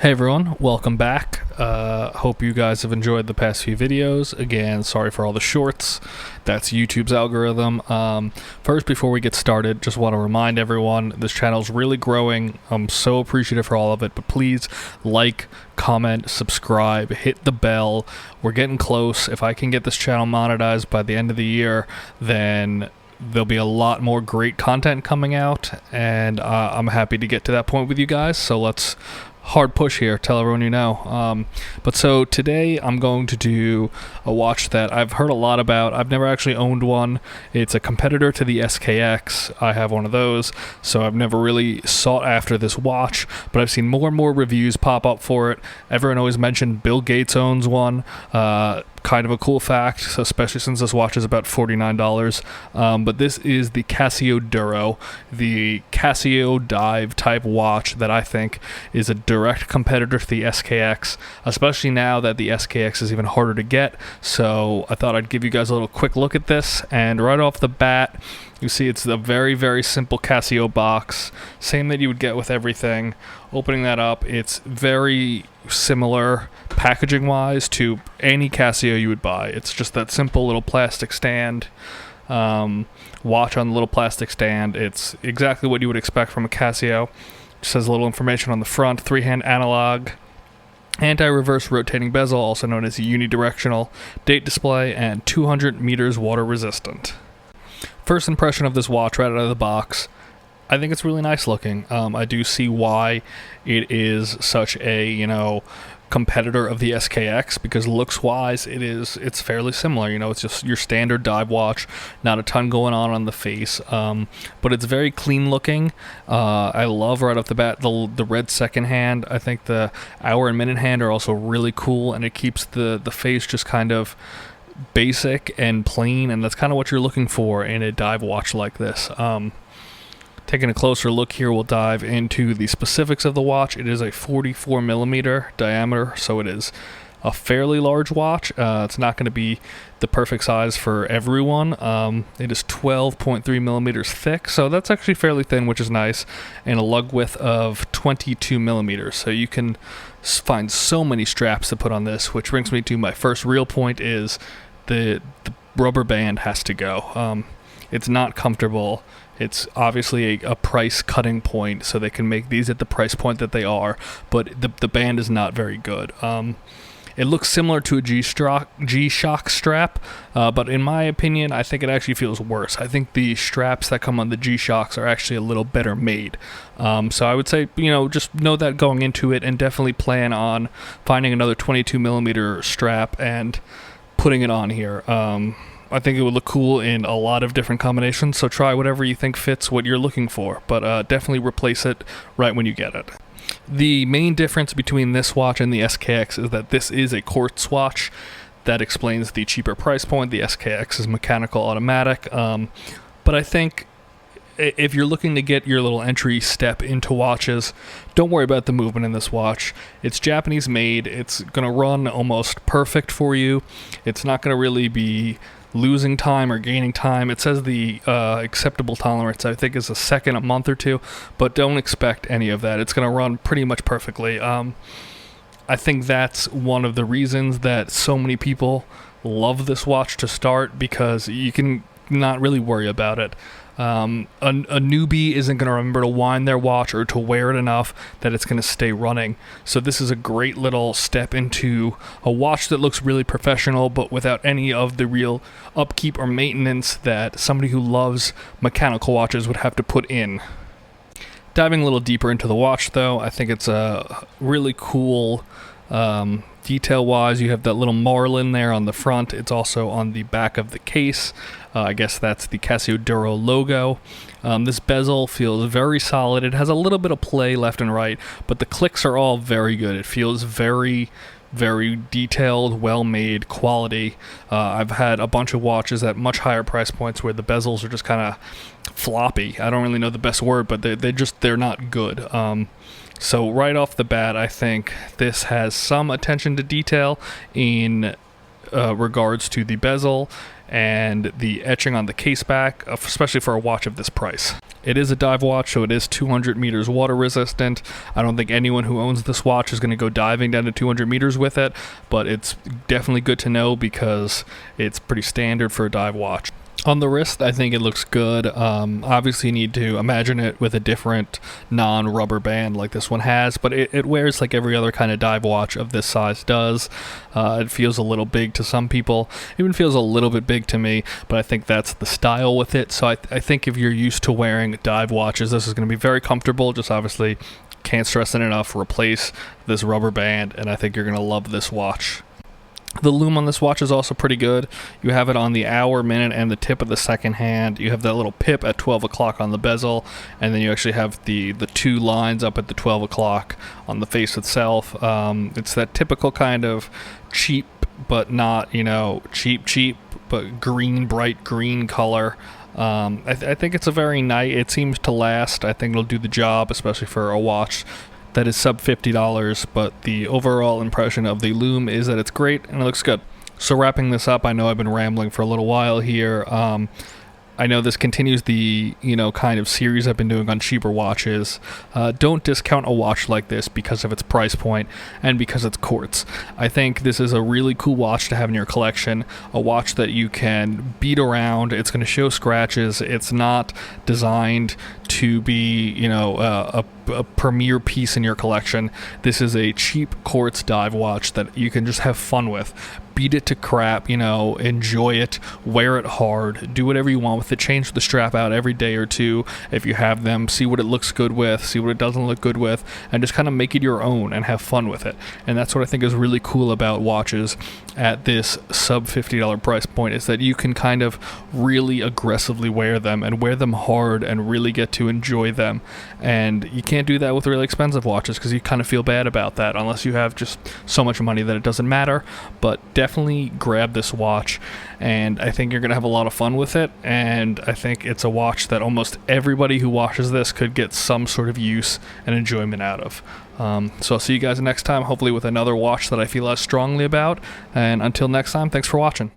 Hey everyone, welcome back. Hope you guys have enjoyed the past few videos. Again, sorry for all the shorts. That's YouTube's algorithm. First, before we get started, just want to remind everyone this channel is really growing. I'm so appreciative for all of it, but please like, comment, subscribe, hit the bell. We're getting close. If I can get this channel monetized by the end of the year, then there'll be a lot more great content coming out, and I'm happy to get to that point with you guys. So let's hard push here, tell everyone you know. But so today I'm going to do a watch that I've heard a lot about. I've never actually owned one. It's a competitor to the Skx. I have one of those, so I've never really sought after this watch, but I've seen more and more reviews pop up for it. Everyone always mentioned Bill Gates owns one. Kind of a cool fact, especially since this watch is about $49. But this is the Casio Duro, the Casio dive type watch that I think is a direct competitor to the Skx, especially now that the Skx is even harder to get. So I thought I'd give you guys a little quick look at this, and right off the bat, you see it's a very, very simple Casio box, same that you would get with everything. Opening that up, it's very similar packaging-wise to any Casio you would buy. It's just that simple little plastic stand, watch on the little plastic stand. It's exactly what you would expect from a Casio. Just has a little information on the front, 3-hand analog, anti-reverse rotating bezel, also known as a unidirectional, date display, and 200 meters water resistant. First impression of this watch right out of the box, I think it's really nice looking. I do see why it is such a, competitor of the Skx, because looks-wise, it's fairly similar. It's just your standard dive watch, not a ton going on the face, but it's very clean looking. I love right off the bat the red second hand. I think the hour and minute hand are also really cool, and it keeps the face just kind of basic and plain, and that's kind of what you're looking for in a dive watch like this. Taking a closer look here, we'll dive into the specifics of the watch. It is a 44 millimeter diameter, so it is a fairly large watch. It's not going to be the perfect size for everyone. It is 12.3 millimeters thick, so that's actually fairly thin, which is nice, and a lug width of 22 millimeters. So you can find so many straps to put on this, which brings me to my first real point is the rubber band has to go. It's not comfortable. It's obviously a price cutting point, so they can make these at the price point that they are, but the band is not very good. It looks similar to a G-Shock strap, but in my opinion, I think it actually feels worse. I think the straps that come on the G-Shocks are actually a little better made. So I would say, just know that going into it, and definitely plan on finding another 22 millimeter strap and putting it on here. I think it would look cool in a lot of different combinations, so try whatever you think fits what you're looking for, but definitely replace it right when you get it. The main difference between this watch and the Skx is that this is a quartz watch. That explains the cheaper price point. The Skx is mechanical automatic, but I think if you're looking to get your little entry step into watches, don't worry about the movement in this watch. It's Japanese made. It's going to run almost perfect for you. It's not going to really be losing time or gaining time. It says the acceptable tolerance, I think, is a second, a month or two, but don't expect any of that. It's going to run pretty much perfectly. I think that's one of the reasons that so many people love this watch to start, because you can not really worry about it. A newbie isn't going to remember to wind their watch or to wear it enough that it's going to stay running. So this is a great little step into a watch that looks really professional, but without any of the real upkeep or maintenance that somebody who loves mechanical watches would have to put in. Diving a little deeper into the watch, though, I think it's a really cool detail-wise. You have that little marlin there on the front. It's also on the back of the case. I guess that's the Casio Duro logo. This bezel feels very solid. It has a little bit of play left and right, but the clicks are all very good. It feels very, very detailed, well-made, quality. I've had a bunch of watches at much higher price points where the bezels are just kind of floppy. I don't really know the best word, but they're not good. So right off the bat, I think this has some attention to detail in regards to the bezel. and the etching on the case back, especially for a watch of this price. It is a dive watch, so it is 200 meters water resistant. I don't think anyone who owns this watch is going to go diving down to 200 meters with it, but it's definitely good to know because it's pretty standard for a dive watch. On the wrist, I think it looks good. Obviously, you need to imagine it with a different non-rubber band like this one has, but it wears like every other kind of dive watch of this size does. It feels a little big to some people. It even feels a little bit big to me, but I think that's the style with it. So I think if you're used to wearing dive watches, this is going to be very comfortable. Just obviously, can't stress it enough, replace this rubber band, and I think you're going to love this watch. The lume on this watch is also pretty good. You have it on the hour, minute, and the tip of the second hand. You have that little pip at 12 o'clock on the bezel, and then you actually have the two lines up at the 12 o'clock on the face itself. It's that typical kind of cheap, but not, cheap, but bright green color. I think it's a very nice, it seems to last. I think it'll do the job, especially for a watch that is sub $50, but the overall impression of the lume is that it's great and it looks good. So wrapping this up, I know I've been rambling for a little while here. I know this continues the, kind of series I've been doing on cheaper watches. Don't discount a watch like this because of its price point and because it's quartz. I think this is a really cool watch to have in your collection, a watch that you can beat around. It's going to show scratches. It's not designed to be, a premier piece in your collection. This is a cheap quartz dive watch that you can just have fun with. Beat it to crap, enjoy it, wear it hard, do whatever you want with it, change the strap out every day or two if you have them, see what it looks good with, see what it doesn't look good with, and just kind of make it your own and have fun with it. And that's what I think is really cool about watches at this sub $50 price point, is that you can kind of really aggressively wear them and wear them hard and really get to enjoy them. And you can't do that with really expensive watches because you kind of feel bad about that unless you have just so much money that it doesn't matter. But definitely grab this watch, and I think you're going to have a lot of fun with it, and I think it's a watch that almost everybody who watches this could get some sort of use and enjoyment out of. So I'll see you guys next time, hopefully with another watch that I feel as strongly about, and until next time, thanks for watching.